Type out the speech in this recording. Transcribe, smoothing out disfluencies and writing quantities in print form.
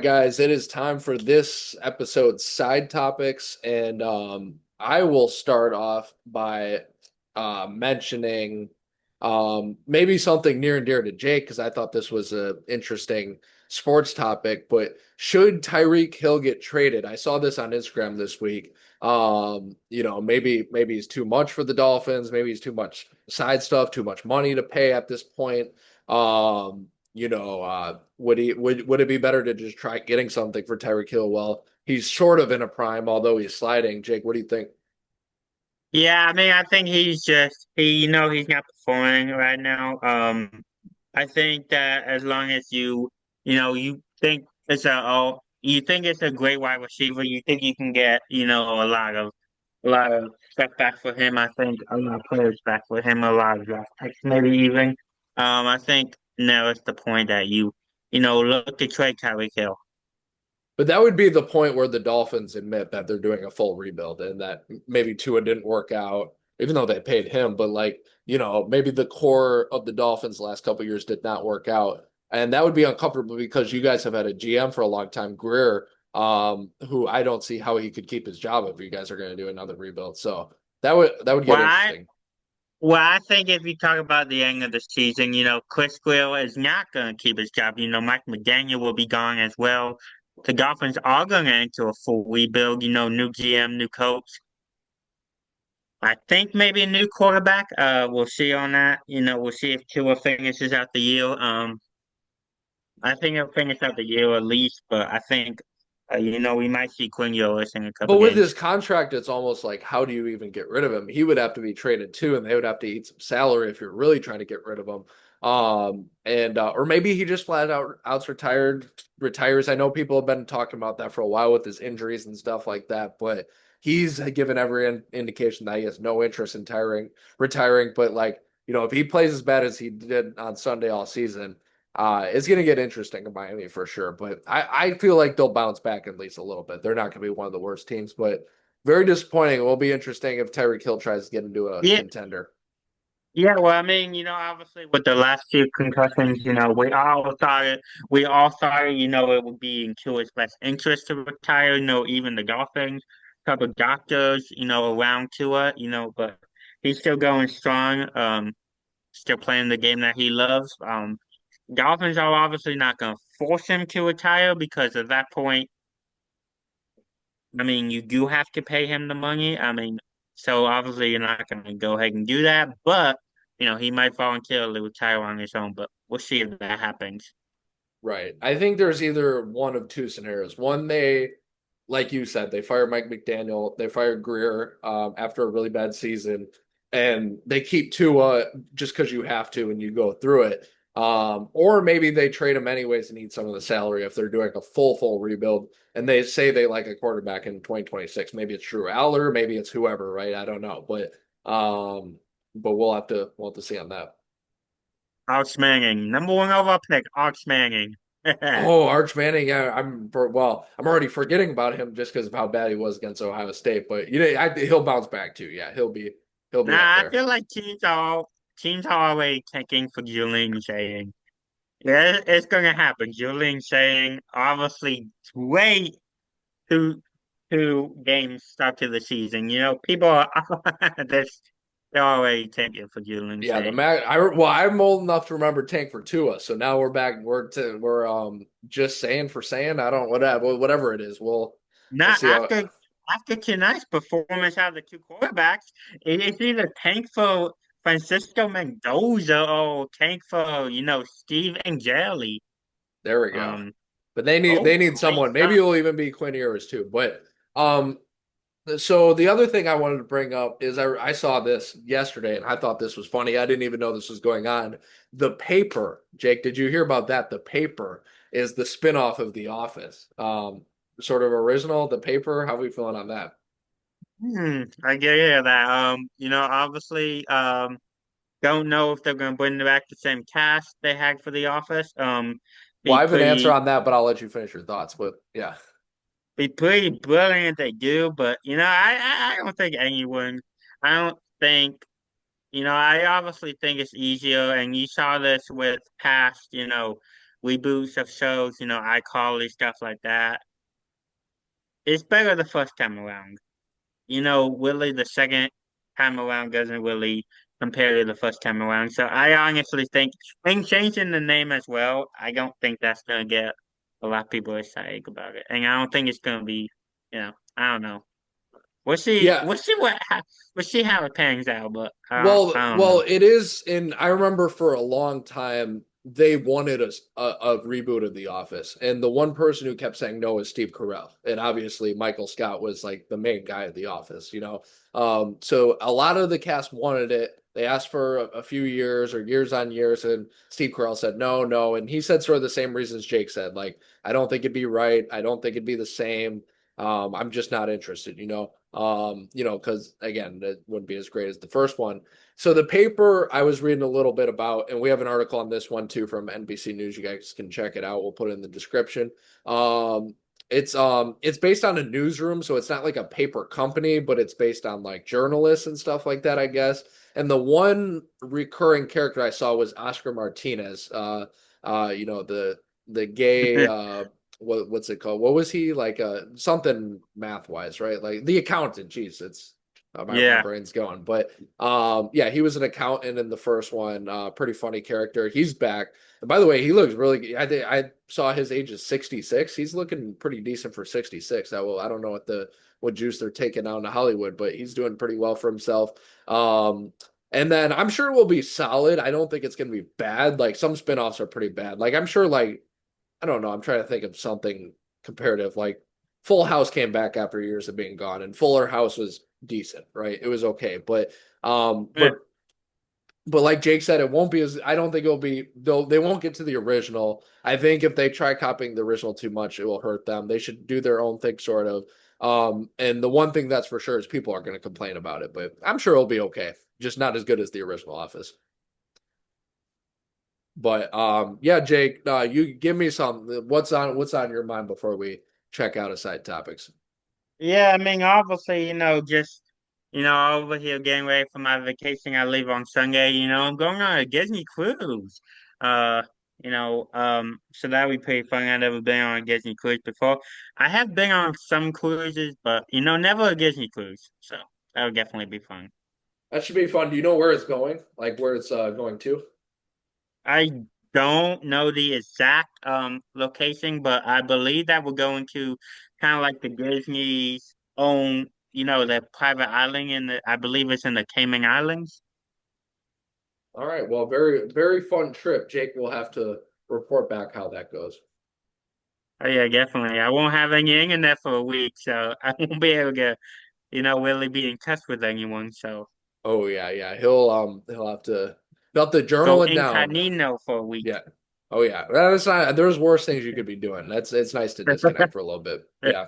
Guys, it is time for this episode's side topics, and I will start off by mentioning maybe something near and dear to Jake because I thought this was an interesting sports topic. But should Tyreek Hill get traded? I saw this on Instagram this week. Maybe he's too much for the Dolphins. Maybe he's too much side stuff, too much money to pay at this point. Would it be better to just try getting something for Tyreek Hill? Well, he's sort of in a prime, although he's sliding. Jake, what do you think? Yeah, I mean, I think he's not performing right now. I think that as long as you think you think it's a great wide receiver, you think you can get, a lot of stuff back for him. I think a lot of players back for him, a lot of draft picks, maybe even. I think now it's the point that look to trade Tyreek Hill. But that would be the point where the Dolphins admit that they're doing a full rebuild and that maybe Tua didn't work out, even though they paid him. But maybe the core of the Dolphins the last couple of years did not work out. And that would be uncomfortable because you guys have had a GM for a long time, Greer, who I don't see how he could keep his job if you guys are going to do another rebuild. So that would Well, get I interesting. Well, I think if you talk about the end of the season, Chris Greer is not going to keep his job. Mike McDaniel will be gone as well. The Dolphins are going to enter a full rebuild, new GM, new coach. I think maybe a new quarterback. We'll see on that. We'll see if Tua finishes out the year. I think he'll finish out the year at least, but I think, we might see Quinn Ewers in a couple But with his games. contract, it's almost like, how do you even get rid of him? He would have to be traded too, and they would have to eat some salary if you're really trying to get rid of him. And or maybe he just flat out outs retires. I know people have been talking about that for a while with his injuries and stuff like that, but he's given every indication that he has no interest in retiring. But if he plays as bad as he did on Sunday all season, it's going to get interesting in Miami for sure, but I feel like they'll bounce back at least a little bit. They're not going to be one of the worst teams, but very disappointing. It will be interesting if Tyreek Hill tries to get into a Yeah, contender. yeah, well, I mean, obviously with the last two concussions, we all thought, it would be in Tua's best interest to retire, even the Dolphins, couple doctors, around Tua, but he's still going strong, still playing the game that he loves. Dolphins are obviously not going to force him to retire because at that point, I mean, you do have to pay him the money. I mean, so obviously you're not going to go ahead and do that, but he might voluntarily retire on his own, but we'll see if that happens. Right. I think there's either one of two scenarios. One, like you said, they fire Mike McDaniel, they fire Greer after a really bad season, and they keep Tua just because you have to and you go through it. Or maybe they trade him anyways and need some of the salary if they're doing a full rebuild and they say they like a quarterback in 2026. Maybe it's Drew Aller, maybe it's whoever, right? I don't know. But we'll have to see on that. Arch Manning, number one overall pick, Arch Manning. Oh, Arch Manning. Yeah, I'm already forgetting about him just because of how bad he was against Ohio State. But he'll bounce back too. Yeah, he'll be up Nah, I there. feel like teams are already tanking for Julian Saying. Yeah, it's gonna happen. Julian Saying obviously way two two games start to the season. People are this they're already tanking for Julian Yeah, the Saying. Mac. I'm old enough to remember Tank for Tua, so now we're back. We're just saying for saying. I don't whatever it is. We'll Not see how. after tonight's performance out of the two quarterbacks, it's either tank for Francisco Mendoza or tank for, Steve Angeli. There we go. Um, But they need great someone. Maybe stuff. it'll even be Quinn Ewers too. But um, So the other thing I wanted to bring up is I saw this yesterday and I thought this was funny. I didn't even know this was going on. The Paper, Jake, did you hear about that? The Paper is the spinoff of The Office. Sort of original, The Paper. How are we feeling on that? I get yeah, that. Obviously, don't know if they're gonna bring back the same cast they had for The Office. Well, Be I have an answer pretty on that, but I'll let you finish your thoughts. But yeah, be pretty brilliant if they do, but I don't think anyone. I don't think. I obviously think it's easier, and you saw this with past, reboots of shows, iCarly, stuff like that. It's better the first time around. Really the second time around doesn't really compare to the first time around. So I honestly think, and changing the name as well, I don't think that's gonna get a lot of people excited about it. And I don't think it's gonna be, I don't know. We'll see. Yeah, We'll see how it pans out. But I don't well, know. it is, and I remember for a long time they wanted a reboot of The Office, and the one person who kept saying no is Steve Carell, and obviously Michael Scott was like the main guy of The Office, you know. So a lot of the cast wanted it. They asked for a few years or years on years, and Steve Carell said no, no, and he said sort of the same reasons Jake said, like I don't think it'd be right, I don't think it'd be the same. I'm just not interested, you know. Because again, it wouldn't be as great as the first one. So the paper I was reading a little bit about, and we have an article on this one too from NBC News. You guys can check it out. We'll put it in the description. It's based on a newsroom, so it's not like a paper company, but it's based on like journalists and stuff like that, I guess. And the one recurring character I saw was Oscar Martinez. The gay what's it called? What was he like? Something math wise, right? Like the accountant. Jeez, it's my Yeah, brain's going. But yeah, he was an accountant in the first one. Pretty funny character. He's back. And by the way, he looks really good. I saw his age is 66. He's looking pretty decent for 66. I don't know what juice they're taking out in Hollywood, but he's doing pretty well for himself. And then I'm sure it will be solid. I don't think it's going to be bad. Like some spinoffs are pretty bad. Like I'm sure like I don't know. I'm trying to think of something comparative. Like Full House came back after years of being gone, and Fuller House was decent, right? It was okay, but um, yeah, but but like Jake said, it won't be as. I don't think it'll be. They won't get to the original. I think if they try copying the original too much, it will hurt them. They should do their own thing, sort of. And the one thing that's for sure is people are going to complain about it, but I'm sure it'll be okay. Just not as good as the original Office. But yeah, Jake, you give me some. What's on your mind before we check out aside topics? yeah. I mean, obviously, just over here getting ready for my vacation. I leave on Sunday. I'm going on a Disney cruise. Uh, so that would be pretty fun. I've never been on a Disney cruise before. I have been on some cruises, but never a Disney cruise. So that would definitely be fun. That should be fun. Do you know where it's going? Like where it's going to? I don't know the exact location, but I believe that we're going to kind of like the Disney's own, the private island I believe it's in the Cayman Islands. All right. Well, very very fun trip. Jake will have to report back how that goes. Oh yeah, definitely. I won't have any internet for a week, so I won't be able to, really be in touch with anyone. So Oh yeah, yeah. He'll have to go journal it down. incognito for a week. Yeah. Oh yeah. That's not. There's worse things you could be doing. It's nice to disconnect for a little bit. Yeah.